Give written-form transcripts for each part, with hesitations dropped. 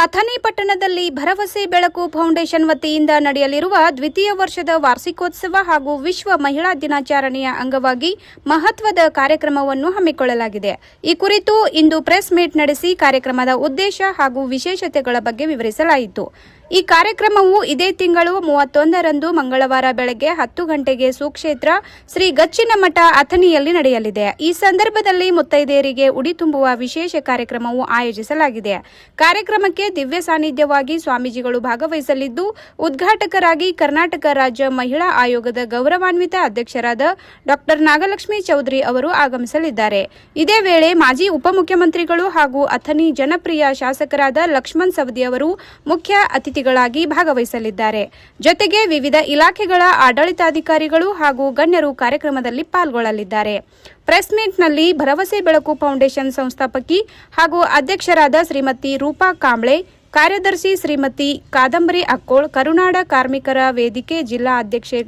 ಅಥಣಿ ಪಟ್ಟಣದಲ್ಲಿ ಭರವಸೆ ಬೆಳಕು ಫೌಂಡೇಶನ್ ವತಿಯಿಂದ ನಡೆಯಲಿರುವ ದ್ವಿತೀಯ ವರ್ಷದ ವಾರ್ಷಿಕೋತ್ಸವ ಹಾಗೂ ವಿಶ್ವ ಮಹಿಳಾ ದಿನಾಚರಣೆಯ ಅಂಗವಾಗಿ ಮಹತ್ವದ ಕಾರ್ಯಕ್ರಮವನ್ನು ಹಮ್ಮಿಕೊಳ್ಳಲಾಗಿದೆ. ಈ ಕುರಿತು ಇಂದು ಪ್ರೆಸ್ ಮೀಟ್ ನಡೆಸಿ ಕಾರ್ಯಕ್ರಮದ ಉದ್ದೇಶ ಹಾಗೂ ವಿಶೇಷತೆಗಳ ಬಗ್ಗೆ ವಿವರಿಸಲಾಯಿತು. ಈ ಕಾರ್ಯಕ್ರಮವು ಇದೇ ತಿಂಗಳು 31ರಂದು ಮಂಗಳವಾರ ಬೆಳಗ್ಗೆ 10 ಗಂಟೆಗೆ ಸುಕ್ಷೇತ್ರ ಶ್ರೀ ಗಚ್ಚಿನಮಠ ಅಥಣಿಯಲ್ಲಿ ನಡೆಯಲಿದೆ. ಈ ಸಂದರ್ಭದಲ್ಲಿ ಮುತ್ತೈದೆಯರಿಗೆ ಉಡಿ ತುಂಬುವ ವಿಶೇಷ ಕಾರ್ಯಕ್ರಮವು ಆಯೋಜಿಸಲಾಗಿದೆ. ಕಾರ್ಯಕ್ರಮಕ್ಕೆ ದಿವ್ಯ ಸಾನ್ನಿಧ್ಯವಾಗಿ ಸ್ವಾಮೀಜಿಗಳು ಭಾಗವಹಿಸಲಿದ್ದು, ಉದ್ಘಾಟಕರಾಗಿ ಕರ್ನಾಟಕ ರಾಜ್ಯ ಮಹಿಳಾ ಆಯೋಗದ ಗೌರವಾನ್ವಿತ ಅಧ್ಯಕ್ಷರಾದ ಡಾ ನಾಗಲಕ್ಷ್ಮಿ ಚೌಧರಿ ಅವರು ಆಗಮಿಸಲಿದ್ದಾರೆ. ಇದೇ ವೇಳೆ ಮಾಜಿ ಉಪಮುಖ್ಯಮಂತ್ರಿಗಳು ಹಾಗೂ ಅಥಣಿ ಜನಪ್ರಿಯ ಶಾಸಕರಾದ ಲಕ್ಷ್ಮಣ್ ಸವದಿ ಅವರು ಮುಖ್ಯ ಅತಿಥಿಗಳಾಗಿ ಭಾಗವಹಿಸಲಿದ್ದಾರೆ. ಜೊತೆಗೆ ವಿವಿಧ ಇಲಾಖೆಗಳ ಆಡಳಿತಾಧಿಕಾರಿಗಳು ಹಾಗೂ ಗಣ್ಯರು ಕಾರ್ಯಕ್ರಮದಲ್ಲಿ ಪಾಲ್ಗೊಳ್ಳಲಿದ್ದಾರೆ. ಪ್ರೆಸ್ ಮೀಟ್ನಲ್ಲಿ ಭರವಸೆ ಬೆಳಕು ಫೌಂಡೇಶನ್ ಸಂಸ್ಥಾಪಕಿ ಹಾಗೂ ಅಧ್ಯಕ್ಷರಾದ ಶ್ರೀಮತಿ ರೂಪಾ ಕಾಂಬ್ಳೆ, ಕಾರ್ಯದರ್ಶಿ ಶ್ರೀಮತಿ ಕಾದಂಬರಿ ಅಕ್ಕೋಳ್, ಕರುನಾಡ ಕಾರ್ಮಿಕರ ವೇದಿಕೆ ಜಿಲ್ಲಾ ಅಧ್ಯಕ್ಷೆ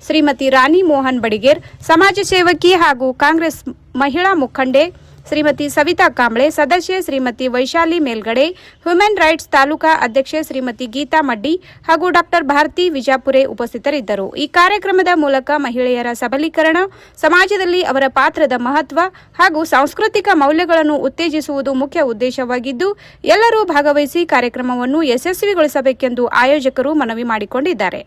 ಶ್ರೀಮತಿ ರಾಣಿ ಮೋಹನ್ ಬಡಿಗೇರ್, ಸಮಾಜ ಸೇವಕಿ ಹಾಗೂ ಕಾಂಗ್ರೆಸ್ ಮಹಿಳಾ ಮುಖಂಡೆ ಶ್ರೀಮತಿ ಸವಿತಾ ಕಾಂಬ್ಳೆ, ಸದಸ್ಯೆ ಶ್ರೀಮತಿ ವೈಶಾಲಿ ಮೇಲ್ಗಡೆ, ಹ್ಯೂಮನ್ ರೈಟ್ಸ್ ತಾಲೂಕಾ ಅಧ್ಯಕ್ಷೆ ಶ್ರೀಮತಿ ಗೀತಾ ಮಡ್ಡಿ ಹಾಗೂ ಡಾ ಭಾರತಿ ವಿಜಾಪುರೆ ಉಪಸ್ಥಿತರಿದ್ದರು. ಈ ಕಾರ್ಯಕ್ರಮದ ಮೂಲಕ ಮಹಿಳೆಯರ ಸಬಲೀಕರಣ, ಸಮಾಜದಲ್ಲಿ ಅವರ ಪಾತ್ರದ ಮಹತ್ವ ಹಾಗೂ ಸಾಂಸ್ಕೃತಿಕ ಮೌಲ್ಯಗಳನ್ನು ಉತ್ತೇಜಿಸುವುದು ಮುಖ್ಯ ಉದ್ದೇಶವಾಗಿದ್ದು, ಎಲ್ಲರೂ ಭಾಗವಹಿಸಿ ಕಾರ್ಯಕ್ರಮವನ್ನು ಯಶಸ್ವಿಗೊಳಿಸಬೇಕೆಂದು ಆಯೋಜಕರು ಮನವಿ ಮಾಡಿಕೊಂಡಿದ್ದಾರೆ.